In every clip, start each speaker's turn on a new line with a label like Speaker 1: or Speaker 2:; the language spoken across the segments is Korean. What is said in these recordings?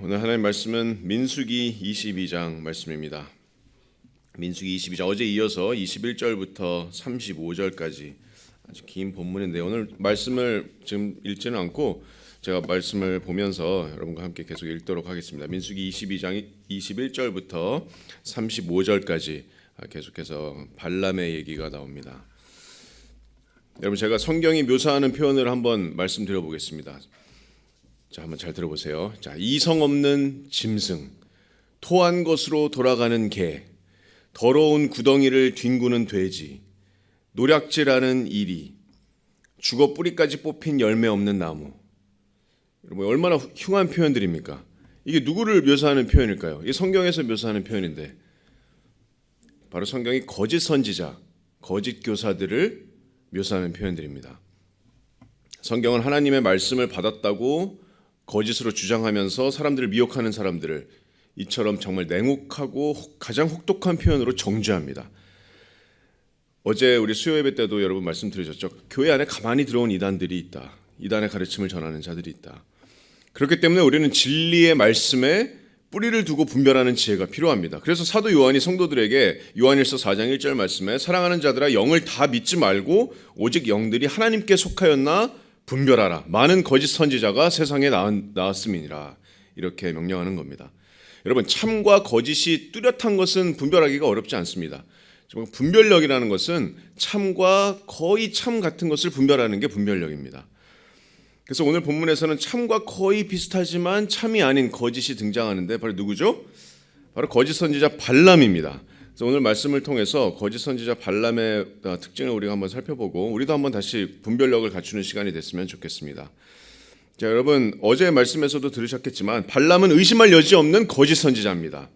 Speaker 1: 오늘 하나님 말씀은 민수기 22장 말씀입니다. 민수기 22장 어제 이어서 21절부터 35절까지 아주 긴 본문인데 오늘 말씀을 지금 읽지는 않고 제가 말씀을 보면서 여러분과 함께 계속 읽도록 하겠습니다. 민수기 22장 21절부터 35절까지 계속해서 발람의 얘기가 나옵니다. 여러분, 제가 성경이 묘사하는 표현을 한번 말씀드려 보겠습니다. 자, 한번 잘 들어보세요. 자, 이성 없는 짐승, 토한 것으로 돌아가는 개, 더러운 구덩이를 뒹구는 돼지, 노략질하는 이리, 죽어 뿌리까지 뽑힌 열매 없는 나무. 여러분, 얼마나 흉한 표현들입니까? 이게 누구를 묘사하는 표현일까요? 이게 성경에서 묘사하는 표현인데 바로 성경이 거짓 선지자, 거짓 교사들을 묘사하는 표현들입니다. 성경은 하나님의 말씀을 받았다고 거짓으로 주장하면서 사람들을 미혹하는 사람들을 이처럼 정말 냉혹하고 가장 혹독한 표현으로 정죄합니다. 어제 우리 수요 예배 때도 여러분 말씀드렸죠. 교회 안에 가만히 들어온 이단들이 있다. 이단의 가르침을 전하는 자들이 있다. 그렇기 때문에 우리는 진리의 말씀에 뿌리를 두고 분별하는 지혜가 필요합니다. 그래서 사도 요한이 성도들에게 요한일서 4장 1절 말씀에 사랑하는 자들아 영을 다 믿지 말고 오직 영들이 하나님께 속하였나 분별하라. 많은 거짓 선지자가 세상에 나왔음이니라. 이렇게 명령하는 겁니다. 여러분, 참과 거짓이 뚜렷한 것은 분별하기가 어렵지 않습니다. 분별력이라는 것은 참과 거의 참 같은 것을 분별하는 게 분별력입니다. 그래서 오늘 본문에서는 참과 거의 비슷하지만 참이 아닌 거짓이 등장하는데 바로 누구죠? 바로 거짓 선지자 발람입니다. 그래서 오늘 말씀을 통해서 거짓 선지자 발람의 특징을 우리가 한번 살펴보고 우리도 한번 다시 분별력을 갖추는 시간이 됐으면 좋겠습니다. 자, 여러분, 어제 말씀에서도 들으셨겠지만 발람은 의심할 여지 없는 거짓 선지자입니다.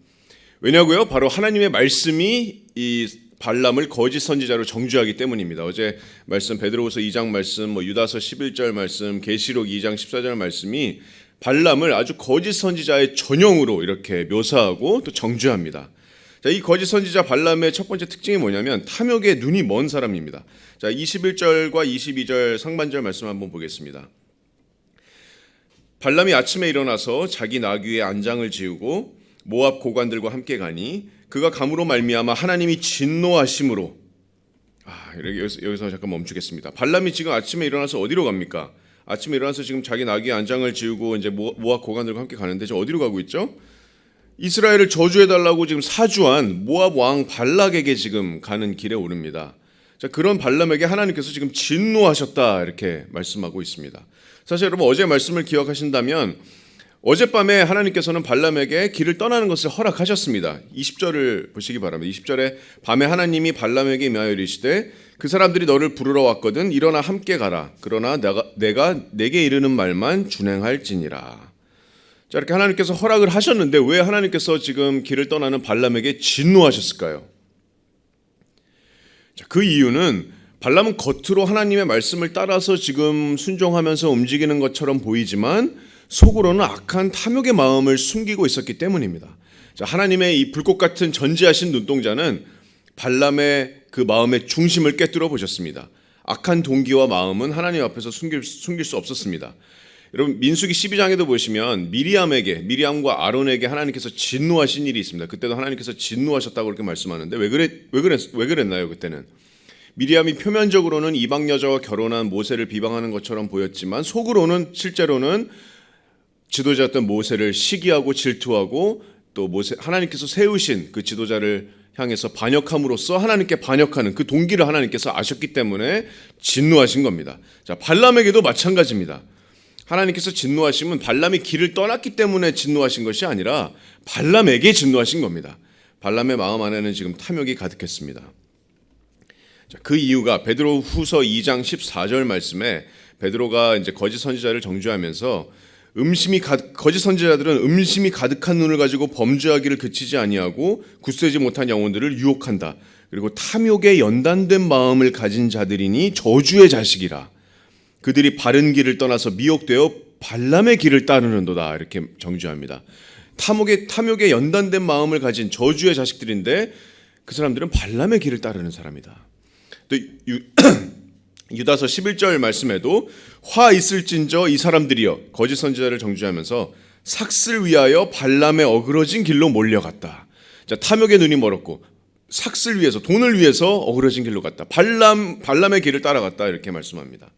Speaker 1: 왜냐고요? 바로 하나님의 말씀이 이 발람을 거짓 선지자로 정죄하기 때문입니다. 어제 말씀 베드로후서 2장 말씀, 유다서 11절 말씀, 계시록 2장 14절 말씀이 발람을 아주 거짓 선지자의 전형으로 이렇게 묘사하고 또 정죄합니다. 자, 이 거짓 선지자 발람의 첫 번째 특징이 뭐냐면 탐욕에 눈이 먼 사람입니다. 자, 21절과 22절 상반절 말씀 한번 보겠습니다. 발람이 아침에 일어나서 자기 나귀의 안장을 지우고 모압 고관들과 함께 가니 그가 감으로 말미암아 하나님이 진노하심으로 여기서 잠깐 멈추겠습니다. 발람이 지금 아침에 일어나서 어디로 갑니까? 아침에 일어나서 지금 자기 나귀의 안장을 지우고 이제 모압 고관들과 함께 가는데 저 어디로 가고 있죠? 이스라엘을 저주해달라고 지금 사주한 모압 왕 발락에게 지금 가는 길에 오릅니다. 자, 그런 발람에게 하나님께서 지금 진노하셨다 이렇게 말씀하고 있습니다. 사실 여러분 어제 말씀을 기억하신다면 어젯밤에 하나님께서는 발람에게 길을 떠나는 것을 허락하셨습니다. 20절을 보시기 바랍니다. 20절에 밤에 하나님이 발람에게 임하여 이르시되 그 사람들이 너를 부르러 왔거든 일어나 함께 가라. 그러나 내가 내게 이르는 말만 준행할지니라. 자, 이렇게 하나님께서 허락을 하셨는데 왜 하나님께서 지금 길을 떠나는 발람에게 진노하셨을까요? 자, 그 이유는 발람은 겉으로 하나님의 말씀을 따라서 지금 순종하면서 움직이는 것처럼 보이지만 속으로는 악한 탐욕의 마음을 숨기고 있었기 때문입니다. 자, 하나님의 이 불꽃 같은 전지하신 눈동자는 발람의 그 마음의 중심을 꿰뚫어 보셨습니다. 악한 동기와 마음은 하나님 앞에서 숨길 수 없었습니다. 여러분, 민수기 12장에도 보시면 미리암과 아론에게 하나님께서 진노하신 일이 있습니다. 그때도 하나님께서 진노하셨다고 그렇게 말씀하는데 왜 그랬나요? 그때는 미리암이 표면적으로는 이방 여자와 결혼한 모세를 비방하는 것처럼 보였지만 속으로는 실제로는 지도자였던 모세를 시기하고 질투하고 또 하나님께서 세우신 그 지도자를 향해서 반역함으로써 하나님께 반역하는 그 동기를 하나님께서 아셨기 때문에 진노하신 겁니다. 자, 발람에게도 마찬가지입니다. 하나님께서 진노하심은 발람이 길을 떠났기 때문에 진노하신 것이 아니라 발람에게 진노하신 겁니다. 발람의 마음 안에는 지금 탐욕이 가득했습니다. 자, 그 이유가 베드로후서 2장 14절 말씀에 베드로가 이제 거짓 선지자를 정죄하면서 거짓 선지자들은 음심이 가득한 눈을 가지고 범죄하기를 그치지 아니하고 굳세지 못한 영혼들을 유혹한다. 그리고 탐욕에 연단된 마음을 가진 자들이니 저주의 자식이라. 그들이 바른 길을 떠나서 미혹되어 발람의 길을 따르는도다 이렇게 정죄합니다. 탐욕에 연단된 마음을 가진 저주의 자식들인데 그 사람들은 발람의 길을 따르는 사람이다. 또 유다서 11절 말씀에도 화 있을진저 이 사람들이여 거짓 선지자를 정죄하면서 삭슬 위하여 발람의 어그러진 길로 몰려갔다. 자, 탐욕의 눈이 멀었고 삭슬 위해서, 돈을 위해서 어그러진 길로 갔다. 발람의 길을 따라갔다, 이렇게 말씀합니다.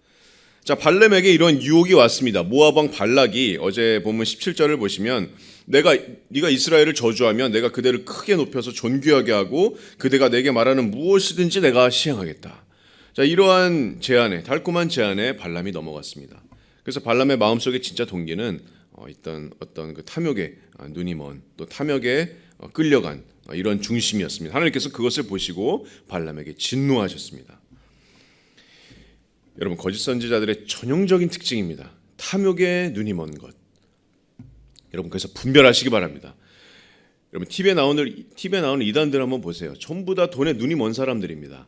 Speaker 1: 자, 발람에게 이런 유혹이 왔습니다. 모압 왕 발락이, 어제 본문 17절을 보시면 네가 이스라엘을 저주하면 내가 그대를 크게 높여서 존귀하게 하고 그대가 내게 말하는 무엇이든지 내가 시행하겠다. 자, 이러한 제안에, 달콤한 제안에 발람이 넘어갔습니다. 그래서 발람의 마음속에 진짜 동기는 어떤 그 탐욕에 눈이 먼, 또 탐욕에 끌려간 이런 중심이었습니다. 하나님께서 그것을 보시고 발람에게 진노하셨습니다. 여러분, 거짓 선지자들의 전형적인 특징입니다. 탐욕에 눈이 먼 것. 여러분, 그래서 분별하시기 바랍니다. 여러분, TV에 나오는 이단들 한번 보세요. 전부 다 돈에 눈이 먼 사람들입니다.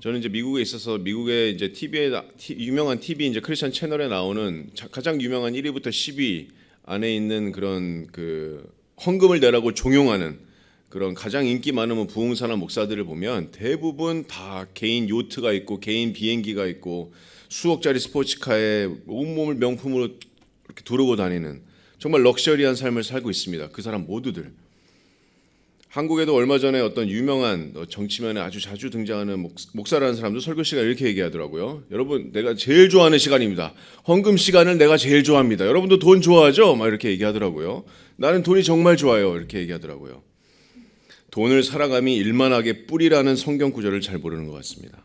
Speaker 1: 저는 이제 미국에 있어서 미국의 이제 유명한 TV 이제 크리스천 채널에 나오는 가장 유명한 1위부터 10위 안에 있는 그런 그 헌금을 내라고 종용하는 그런 가장 인기 많은 부흥사나 목사들을 보면 대부분 다 개인 요트가 있고 개인 비행기가 있고 수억짜리 스포츠카에 온몸을 명품으로 이렇게 두르고 다니는 정말 럭셔리한 삶을 살고 있습니다. 그 사람 모두들. 한국에도 얼마 전에 어떤 유명한 정치면에 아주 자주 등장하는 목사라는 사람도 설교 시간에 이렇게 얘기하더라고요. 여러분, 내가 제일 좋아하는 시간입니다. 헌금 시간을 내가 제일 좋아합니다. 여러분도 돈 좋아하죠? 막 이렇게 얘기하더라고요. 나는 돈이 정말 좋아요. 이렇게 얘기하더라고요. 돈을 사랑함이 일만하게 뿌리라는 성경 구절을 잘 모르는 것 같습니다.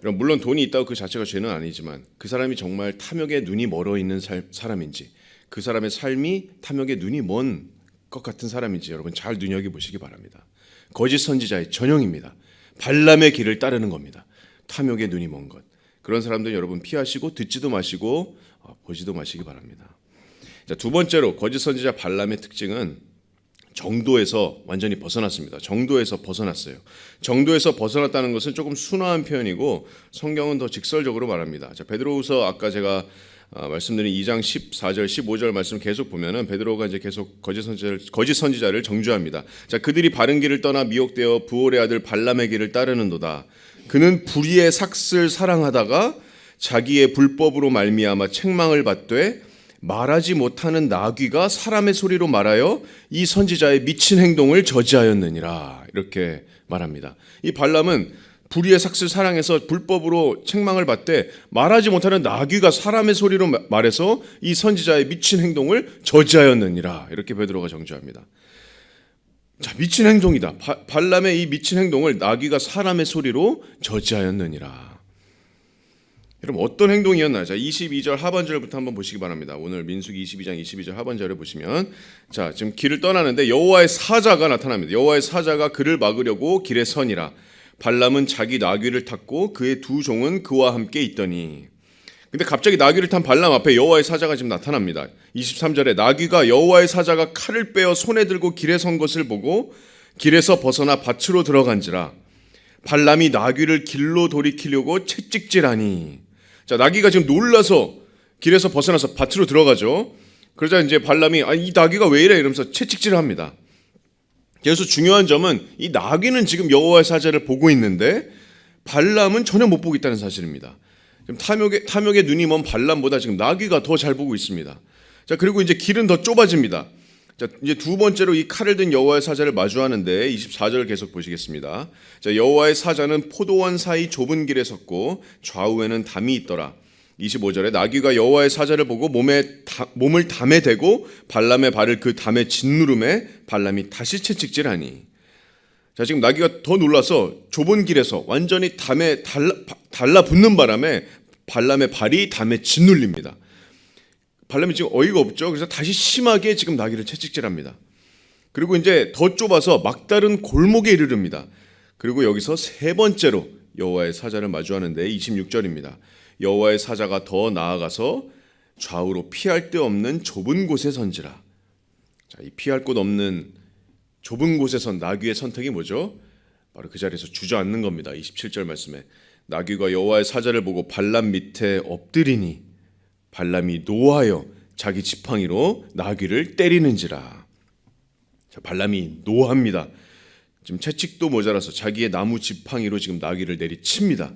Speaker 1: 물론 돈이 있다고 그 자체가 죄는 아니지만 그 사람이 정말 탐욕에 눈이 멀어 있는 사람인지, 그 사람의 삶이 탐욕에 눈이 먼 것 같은 사람인지 여러분 잘 눈여겨보시기 바랍니다. 거짓 선지자의 전형입니다. 발람의 길을 따르는 겁니다. 탐욕에 눈이 먼 것. 그런 사람들 여러분 피하시고 듣지도 마시고 보지도 마시기 바랍니다. 자, 두 번째로 거짓 선지자 발람의 특징은 정도에서 완전히 벗어났습니다. 정도에서 벗어났어요. 정도에서 벗어났다는 것은 조금 순화한 표현이고 성경은 더 직설적으로 말합니다. 자, 베드로후서 아까 제가 말씀드린 2장 14절 15절 말씀 계속 보면은 베드로가 이제 계속 거짓 선지자를 정죄합니다. 자, 그들이 바른 길을 떠나 미혹되어 부올의 아들 발람의 길을 따르는도다. 그는 불의의 삭슬 사랑하다가 자기의 불법으로 말미암아 책망을 받되 말하지 못하는 나귀가 사람의 소리로 말하여 이 선지자의 미친 행동을 저지하였느니라. 이렇게 말합니다. 이 발람은 불의의 삭슬 사랑해서 불법으로 책망을 받되 말하지 못하는 나귀가 사람의 소리로 말해서 이 선지자의 미친 행동을 저지하였느니라. 이렇게 베드로가 정죄합니다. 자, 미친 행동이다. 발람의 이 미친 행동을 나귀가 사람의 소리로 저지하였느니라. 여러분, 어떤 행동이었나요? 자, 22절 하반절부터 한번 보시기 바랍니다. 오늘 민수기 22장 22절 하반절에 보시면, 자, 지금 길을 떠나는데 여호와의 사자가 나타납니다. 여호와의 사자가 그를 막으려고 길에 서니라. 발람은 자기 나귀를 탔고 그의 두 종은 그와 함께 있더니. 근데 갑자기 나귀를 탄 발람 앞에 여호와의 사자가 지금 나타납니다. 23절에 나귀가 여호와의 사자가 칼을 빼어 손에 들고 길에 선 것을 보고 길에서 벗어나 밭으로 들어간지라. 발람이 나귀를 길로 돌이키려고 채찍질하니. 자, 나귀가 지금 놀라서 길에서 벗어나서 밭으로 들어가죠. 그러자 이제 발람이 이 나귀가 왜 이래 이러면서 채찍질을 합니다. 그래서 중요한 점은 이 나귀는 지금 여호와의 사자를 보고 있는데 발람은 전혀 못 보고 있다는 사실입니다. 지금 탐욕에 눈이 먼 발람보다 지금 나귀가 더 잘 보고 있습니다. 자, 그리고 이제 길은 더 좁아집니다. 자, 이제 두 번째로 이 칼을 든 여호와의 사자를 마주하는데 24절 계속 보시겠습니다. 자, 여호와의 사자는 포도원 사이 좁은 길에 섰고 좌우에는 담이 있더라. 25절에 나귀가 여호와의 사자를 보고 몸을 담에 대고 발람의 발을 그 담에 짓누름에 발람이 다시 채찍질하니. 자, 지금 나귀가 더 놀라서 좁은 길에서 완전히 담에 달라붙는 바람에 발람의 발이 담에 짓눌립니다. 발람이 지금 어이가 없죠. 그래서 다시 심하게 지금 나귀를 채찍질합니다. 그리고 이제 더 좁아서 막다른 골목에 이르릅니다. 그리고 여기서 세 번째로 여호와의 사자를 마주하는데 26절입니다. 여호와의 사자가 더 나아가서 좌우로 피할 데 없는 좁은 곳에 선지라. 자, 이 피할 곳 없는 좁은 곳에 선 나귀의 선택이 뭐죠? 바로 그 자리에서 주저앉는 겁니다. 27절 말씀에 나귀가 여호와의 사자를 보고 발람 밑에 엎드리니 발람이 노하여 자기 지팡이로 나귀를 때리는지라. 자, 발람이 노합니다. 지금 채찍도 모자라서 자기의 나무 지팡이로 지금 나귀를 내리칩니다.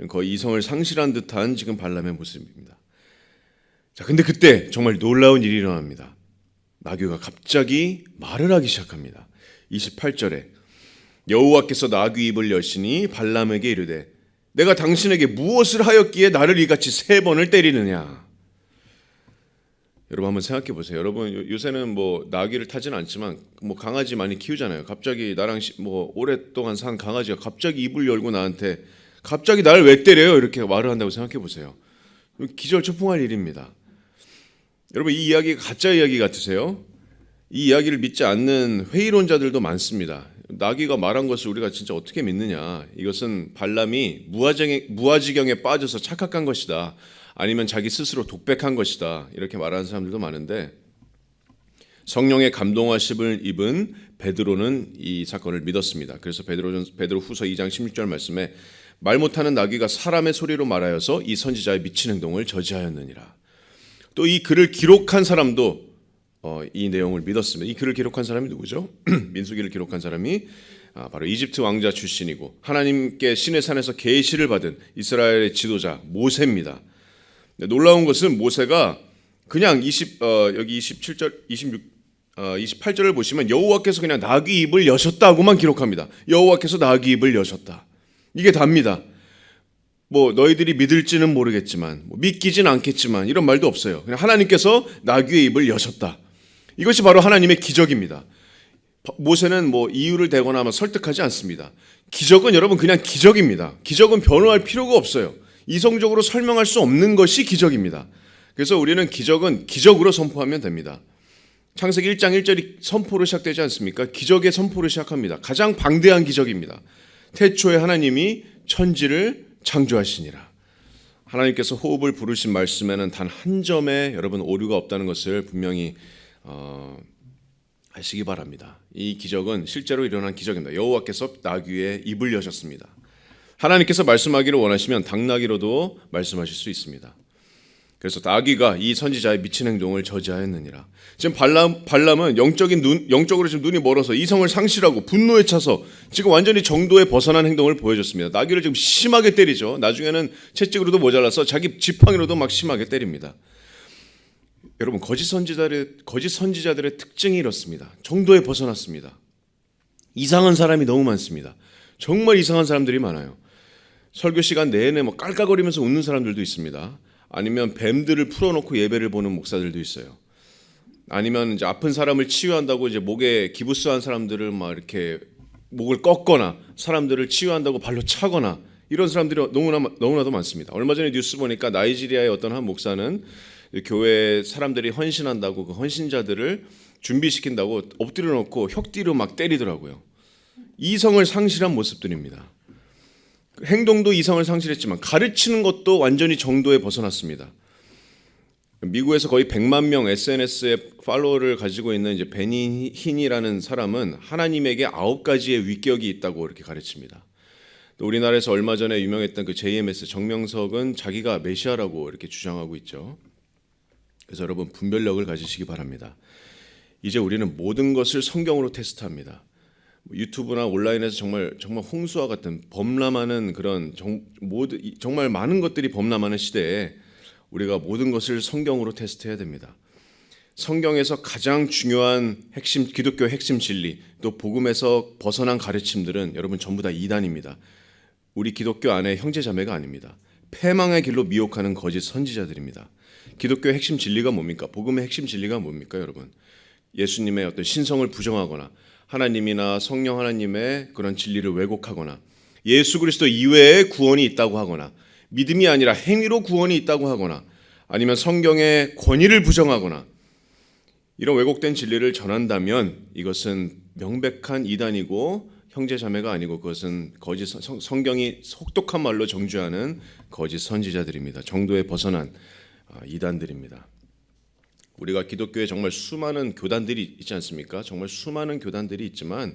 Speaker 1: 거의 이성을 상실한 듯한 지금 발람의 모습입니다. 자, 근데 그때 정말 놀라운 일이 일어납니다. 나귀가 갑자기 말을 하기 시작합니다. 28절에 여호와께서 나귀 입을 여시니 발람에게 이르되 내가 당신에게 무엇을 하였기에 나를 이같이 3번을 때리느냐. 여러분 한번 생각해 보세요. 여러분 요새는 뭐 나귀를 타지는 않지만 뭐 강아지 많이 키우잖아요. 갑자기 나랑 뭐 오랫동안 산 강아지가 갑자기 입을 열고 나한테 갑자기 나를 왜 때려요? 이렇게 말을 한다고 생각해 보세요. 기절초풍할 일입니다. 여러분 이 이야기가 가짜 이야기 같으세요? 이 이야기를 믿지 않는 회의론자들도 많습니다. 나귀가 말한 것을 우리가 진짜 어떻게 믿느냐. 이것은 발람이 무아지경에 빠져서 착각한 것이다. 아니면 자기 스스로 독백한 것이다. 이렇게 말하는 사람들도 많은데 성령의 감동하심을 입은 베드로는 이 사건을 믿었습니다. 그래서 베드로 후서 2장 16절 말씀에 말 못하는 나귀가 사람의 소리로 말하여서 이 선지자의 미친 행동을 저지하였느니라. 또 이 글을 기록한 사람도 이 내용을 믿었습니다. 이 글을 기록한 사람이 누구죠? 민수기를 기록한 사람이 바로 이집트 왕자 출신이고 하나님께 신의 산에서 계시를 받은 이스라엘의 지도자 모세입니다. 놀라운 것은 모세가 그냥 여기 28절을 보시면 여호와께서 그냥 나귀 입을 여셨다고만 기록합니다. 여호와께서 나귀 입을 여셨다. 이게 답니다. 뭐 너희들이 믿을지는 모르겠지만 믿기진 않겠지만 이런 말도 없어요. 그냥 하나님께서 나귀의 입을 여셨다. 이것이 바로 하나님의 기적입니다. 모세는 뭐 이유를 대거나 하면 설득하지 않습니다. 기적은 여러분 그냥 기적입니다. 기적은 변호할 필요가 없어요. 이성적으로 설명할 수 없는 것이 기적입니다. 그래서 우리는 기적은 기적으로 선포하면 됩니다. 창세기 1장 1절이 선포로 시작되지 않습니까? 기적의 선포로 시작합니다. 가장 방대한 기적입니다. 태초에 하나님이 천지를 창조하시니라. 하나님께서 호흡을 부르신 말씀에는 단 한 점의 여러분 오류가 없다는 것을 분명히 하시기 바랍니다. 이 기적은 실제로 일어난 기적입니다. 여호와께서 나귀의 입을 여셨습니다. 하나님께서 말씀하기를 원하시면 당나귀로도 말씀하실 수 있습니다. 그래서 나귀가 이 선지자의 미친 행동을 저지하였느니라. 지금 발람은 영적으로 지금 눈이 멀어서 이성을 상실하고 분노에 차서 지금 완전히 정도에 벗어난 행동을 보여줬습니다. 나귀를 지금 심하게 때리죠. 나중에는 채찍으로도 모자라서 자기 지팡이로도 막 심하게 때립니다. 여러분 거짓 선지자들의 특징이 이렇습니다. 정도에 벗어났습니다. 이상한 사람이 너무 많습니다. 정말 이상한 사람들이 많아요. 설교 시간 내내 뭐 깔깔거리면서 웃는 사람들도 있습니다. 아니면 뱀들을 풀어놓고 예배를 보는 목사들도 있어요. 아니면 이제 아픈 사람을 치유한다고 이제 목에 기부스한 사람들을 막 이렇게 목을 꺾거나 사람들을 치유한다고 발로 차거나 이런 사람들이 너무나도 많습니다. 얼마 전에 뉴스 보니까 나이지리아의 어떤 한 목사는 교회 사람들이 헌신한다고 그 헌신자들을 준비시킨다고 엎드려 놓고 혁뒤로 막 때리더라고요. 이성을 상실한 모습들입니다. 행동도 이성을 상실했지만 가르치는 것도 완전히 정도에 벗어났습니다. 미국에서 거의 100만 명 SNS에 팔로워를 가지고 있는 이제 베니 힌이라는 사람은 하나님에게 9가지의 위격이 있다고 이렇게 가르칩니다. 또 우리나라에서 얼마 전에 유명했던 그 JMS 정명석은 자기가 메시아라고 이렇게 주장하고 있죠. 그래서 여러분 분별력을 가지시기 바랍니다. 이제 우리는 모든 것을 성경으로 테스트합니다. 유튜브나 온라인에서 정말 홍수와 같은 범람하는 그런 정말 많은 것들이 범람하는 시대에 우리가 모든 것을 성경으로 테스트해야 됩니다. 성경에서 가장 중요한 기독교의 핵심 진리, 또 복음에서 벗어난 가르침들은 여러분 전부 다 이단입니다. 우리 기독교 안에 형제자매가 아닙니다. 패망의 길로 미혹하는 거짓 선지자들입니다. 기독교의 핵심 진리가 뭡니까? 복음의 핵심 진리가 뭡니까, 여러분? 예수님의 어떤 신성을 부정하거나 하나님이나 성령 하나님의 그런 진리를 왜곡하거나 예수 그리스도 이외에 구원이 있다고 하거나 믿음이 아니라 행위로 구원이 있다고 하거나 아니면 성경의 권위를 부정하거나 이런 왜곡된 진리를 전한다면 이것은 명백한 이단이고 형제자매가 아니고 그것은 거짓 성경이 혹독한 말로 정죄하는 거짓 선지자들입니다. 정도에 벗어난 이단들입니다. 우리가 기독교에 정말 수많은 교단들이 있지 않습니까? 정말 수많은 교단들이 있지만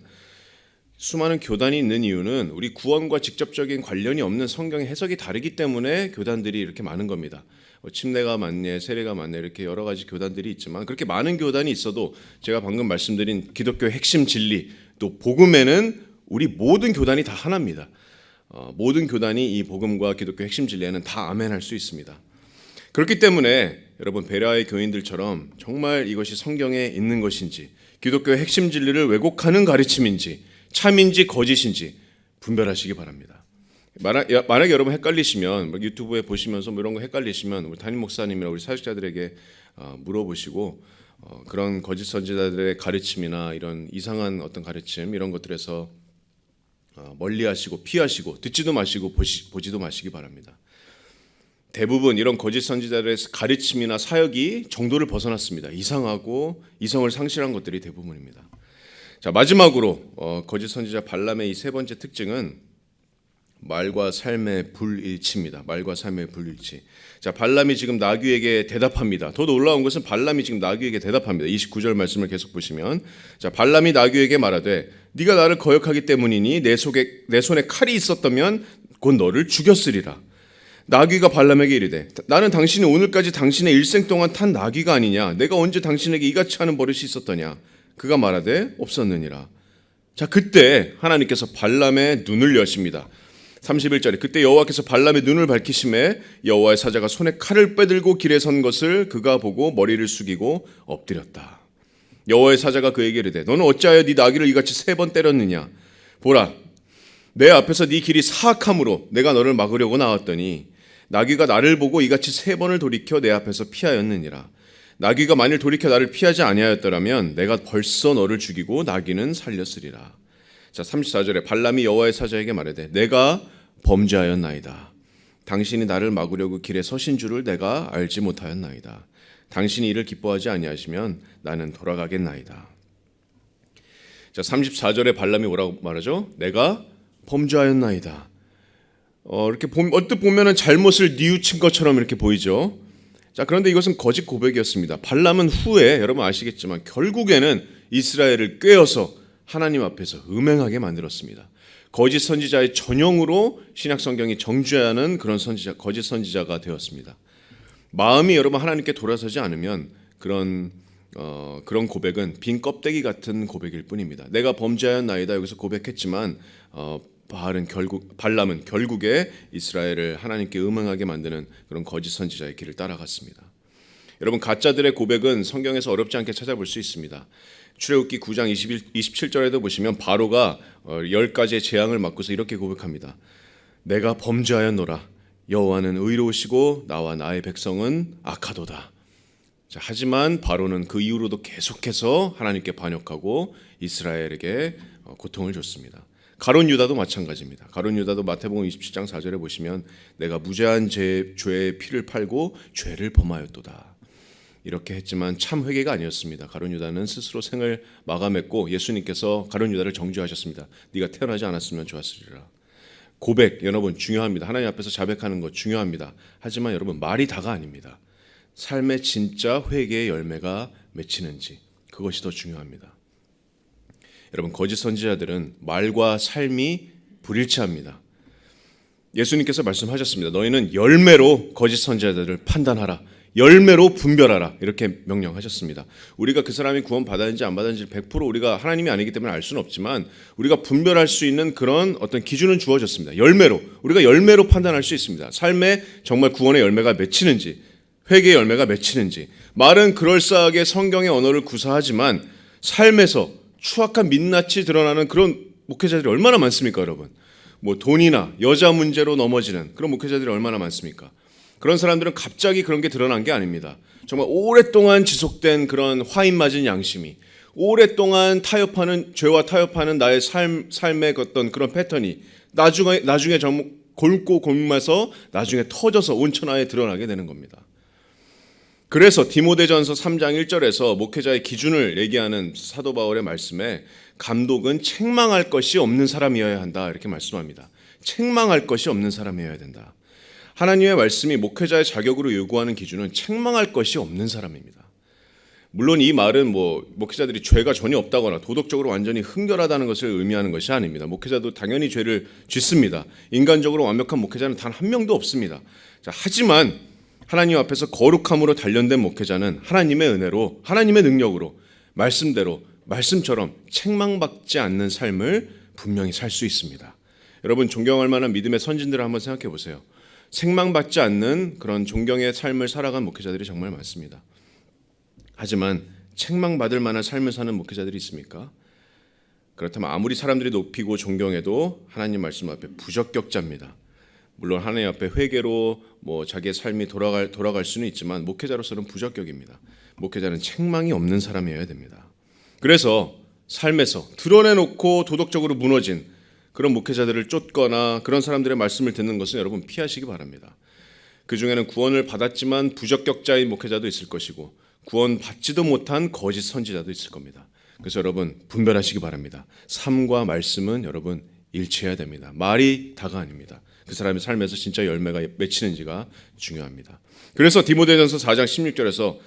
Speaker 1: 수많은 교단이 있는 이유는 우리 구원과 직접적인 관련이 없는 성경의 해석이 다르기 때문에 교단들이 이렇게 많은 겁니다. 침례가 많네, 세례가 많네 이렇게 여러 가지 교단들이 있지만 그렇게 많은 교단이 있어도 제가 방금 말씀드린 기독교의 핵심 진리 또 복음에는 우리 모든 교단이 다 하나입니다. 모든 교단이 이 복음과 기독교 핵심 진리에는 다 아멘할 수 있습니다. 그렇기 때문에 여러분 베레아의 교인들처럼 정말 이것이 성경에 있는 것인지, 기독교의 핵심 진리를 왜곡하는 가르침인지, 참인지 거짓인지 분별하시기 바랍니다. 만약에 여러분 헷갈리시면 유튜브에 보시면서 이런 거 헷갈리시면 우리 담임 목사님이나 우리 사역자들에게 물어보시고 그런 거짓 선지자들의 가르침이나 이런 이상한 어떤 가르침 이런 것들에서 멀리하시고 피하시고 듣지도 마시고 보지도 마시기 바랍니다. 대부분 이런 거짓 선지자들의 가르침이나 사역이 정도를 벗어났습니다. 이상하고 이성을 상실한 것들이 대부분입니다. 자, 마지막으로 거짓 선지자 발람의 이 세 번째 특징은 말과 삶의 불일치입니다. 말과 삶의 불일치. 자, 발람이 지금 나귀에게 대답합니다. 더 놀라운 것은 발람이 지금 나귀에게 대답합니다. 29절 말씀을 계속 보시면, 자, 발람이 나귀에게 말하되 네가 나를 거역하기 때문이니 내 손에 칼이 있었다면 곧 너를 죽였으리라. 나귀가 발람에게 이르되 나는 당신이 오늘까지 당신의 일생 동안 탄 나귀가 아니냐? 내가 언제 당신에게 이같이 하는 버릇이 있었더냐? 그가 말하되 없었느니라. 자, 그때 하나님께서 발람의 눈을 여십니다. 31절에 그때 여호와께서 발람의 눈을 밝히심에 여호와의 사자가 손에 칼을 빼들고 길에 선 것을 그가 보고 머리를 숙이고 엎드렸다. 여호와의 사자가 그에게 이르되 너는 어찌하여 네 나귀를 이같이 3번 때렸느냐? 보라, 내 앞에서 네 길이 사악함으로 내가 너를 막으려고 나왔더니 나귀가 나를 보고 이같이 3번을 돌이켜 내 앞에서 피하였느니라. 나귀가 만일 돌이켜 나를 피하지 아니하였더라면 내가 벌써 너를 죽이고 나귀는 살렸으리라. 자, 34절에 발람이 여호와의 사자에게 말하되 내가 범죄하였나이다. 당신이 나를 막으려고 길에 서신 줄을 내가 알지 못하였나이다. 당신이 이를 기뻐하지 아니하시면 나는 돌아가겠나이다. 자, 34절에 발람이 뭐라고 말하죠? 내가 범죄하였나이다. 이렇게 언뜻 보면은 잘못을 뉘우친 것처럼 이렇게 보이죠. 자, 그런데 이것은 거짓 고백이었습니다. 발람은 후에 여러분 아시겠지만 결국에는 이스라엘을 꾀어서 하나님 앞에서 음행하게 만들었습니다. 거짓 선지자의 전형으로 신약 성경이 정죄하는 그런 거짓 선지자가 되었습니다. 마음이 여러분 하나님께 돌아서지 않으면 그런 고백은 빈 껍데기 같은 고백일 뿐입니다. 내가 범죄하였나이다 여기서 고백했지만 발람은 결국에 이스라엘을 하나님께 음행하게 만드는 그런 거짓 선지자의 길을 따라갔습니다. 여러분 가짜들의 고백은 성경에서 어렵지 않게 찾아볼 수 있습니다. 출애굽기 9장 27절에도 보시면 바로가 10가지의 재앙을 맞고서 이렇게 고백합니다. 내가 범죄하였노라. 여호와는 의로우시고 나와 나의 백성은 악하도다. 자, 하지만 바로는 그 이후로도 계속해서 하나님께 반역하고 이스라엘에게 고통을 줬습니다. 가룟 유다도 마찬가지입니다. 가룟 유다도 마태복음 27장 4절에 보시면 내가 무죄한 죄의 피를 팔고 죄를 범하였도다. 이렇게 했지만 참 회개가 아니었습니다. 가룟 유다는 스스로 생을 마감했고 예수님께서 가룟 유다를 정죄하셨습니다. 네가 태어나지 않았으면 좋았으리라. 고백 여러분 중요합니다. 하나님 앞에서 자백하는 것 중요합니다. 하지만 여러분 말이 다가 아닙니다. 삶의 진짜 회개의 열매가 맺히는지 그것이 더 중요합니다. 여러분 거짓 선지자들은 말과 삶이 불일치합니다. 예수님께서 말씀하셨습니다. 너희는 열매로 거짓 선지자들을 판단하라. 열매로 분별하라. 이렇게 명령하셨습니다. 우리가 그 사람이 구원 받았는지 안 받았는지 100% 우리가 하나님이 아니기 때문에 알 수는 없지만 우리가 분별할 수 있는 그런 어떤 기준은 주어졌습니다. 열매로 우리가 열매로 판단할 수 있습니다. 삶에 정말 구원의 열매가 맺히는지 회개의 열매가 맺히는지. 말은 그럴싸하게 성경의 언어를 구사하지만 삶에서 추악한 민낯이 드러나는 그런 목회자들이 얼마나 많습니까, 여러분? 돈이나 여자 문제로 넘어지는 그런 목회자들이 얼마나 많습니까? 그런 사람들은 갑자기 그런 게 드러난 게 아닙니다. 정말 오랫동안 지속된 그런 화인 맞은 양심이, 오랫동안 죄와 타협하는 나의 삶의 어떤 그런 패턴이 나중에 정말 골고 골마서 나중에 터져서 온천하에 드러나게 되는 겁니다. 그래서 디모데전서 3장 1절에서 목회자의 기준을 얘기하는 사도 바울의 말씀에 감독은 책망할 것이 없는 사람이어야 한다 이렇게 말씀합니다. 책망할 것이 없는 사람이어야 된다. 하나님의 말씀이 목회자의 자격으로 요구하는 기준은 책망할 것이 없는 사람입니다. 물론 이 말은 목회자들이 죄가 전혀 없다거나 도덕적으로 완전히 흥결하다는 것을 의미하는 것이 아닙니다. 목회자도 당연히 죄를 짓습니다. 인간적으로 완벽한 목회자는 단 한 명도 없습니다. 자, 하지만 하나님 앞에서 거룩함으로 단련된 목회자는 하나님의 은혜로 하나님의 능력으로 말씀처럼 책망받지 않는 삶을 분명히 살 수 있습니다. 여러분 존경할 만한 믿음의 선진들을 한번 생각해 보세요. 책망받지 않는 그런 존경의 삶을 살아간 목회자들이 정말 많습니다. 하지만 책망받을 만한 삶을 사는 목회자들이 있습니까? 그렇다면 아무리 사람들이 높이고 존경해도 하나님 말씀 앞에 부적격자입니다. 물론 하나님 앞에 회개로 자기의 삶이 돌아갈 수는 있지만 목회자로서는 부적격입니다. 목회자는 책망이 없는 사람이어야 됩니다. 그래서 삶에서 드러내놓고 도덕적으로 무너진 그런 목회자들을 쫓거나 그런 사람들의 말씀을 듣는 것은 여러분 피하시기 바랍니다. 그 중에는 구원을 받았지만 부적격자인 목회자도 있을 것이고 구원 받지도 못한 거짓 선지자도 있을 겁니다. 그래서 여러분 분별하시기 바랍니다. 삶과 말씀은 여러분 일치해야 됩니다. 말이 다가 아닙니다. 그 사람의 삶에서 진짜 열매가 맺히는지가 중요합니다. 그래서 디모데전서 4장 16절에서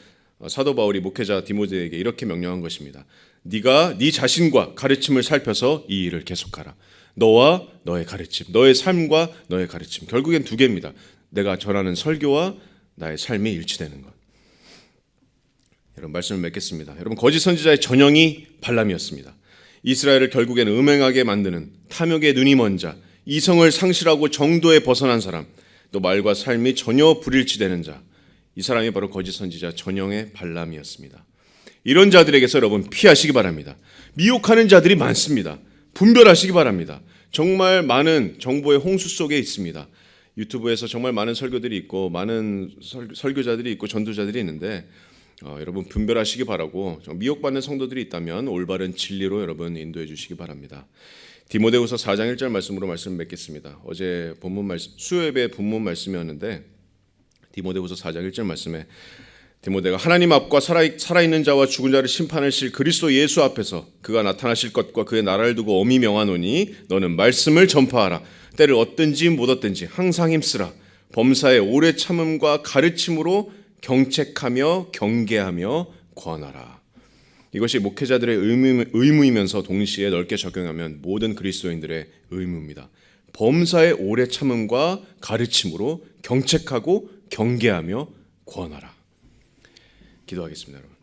Speaker 1: 사도 바울이 목회자 디모데에게 이렇게 명령한 것입니다. 네가 네 자신과 가르침을 살펴서 이 일을 계속하라. 너와 너의 가르침, 너의 삶과 너의 가르침. 결국엔 두 개입니다. 내가 전하는 설교와 나의 삶이 일치되는 것. 여러분 말씀을 맺겠습니다. 여러분 거짓 선지자의 전형이 발람이었습니다. 이스라엘을 결국엔 음행하게 만드는 탐욕의 눈이 먼 자, 이성을 상실하고 정도에 벗어난 사람, 또 말과 삶이 전혀 불일치되는 자, 이 사람이 바로 거짓 선지자 전형의 발람이었습니다. 이런 자들에게서 여러분 피하시기 바랍니다. 미혹하는 자들이 많습니다. 분별하시기 바랍니다. 정말 많은 정보의 홍수 속에 있습니다. 유튜브에서 정말 많은 설교들이 있고 많은 설교자들이 있고 전도자들이 있는데 여러분 분별하시기 바라고 미혹받는 성도들이 있다면 올바른 진리로 여러분 인도해 주시기 바랍니다. 디모데후서 4장 1절 말씀으로 말씀 맺겠습니다. 어제 본문 말씀 수요예배 본문 말씀이었는데 디모데후서 4장 1절 말씀에 디모데가 하나님 앞과 살아있는 자와 죽은 자를 심판하실 그리스도 예수 앞에서 그가 나타나실 것과 그의 나라를 두고 엄히 명하노니 너는 말씀을 전파하라. 때를 얻든지 못 얻든지 항상 힘쓰라. 범사에 오래 참음과 가르침으로 경책하며 경계하며 권하라. 이것이 목회자들의 의무이면서 동시에 넓게 적용하면 모든 그리스도인들의 의무입니다. 범사에 오래 참음과 가르침으로 경책하고 경계하며 권하라. 기도하겠습니다, 여러분.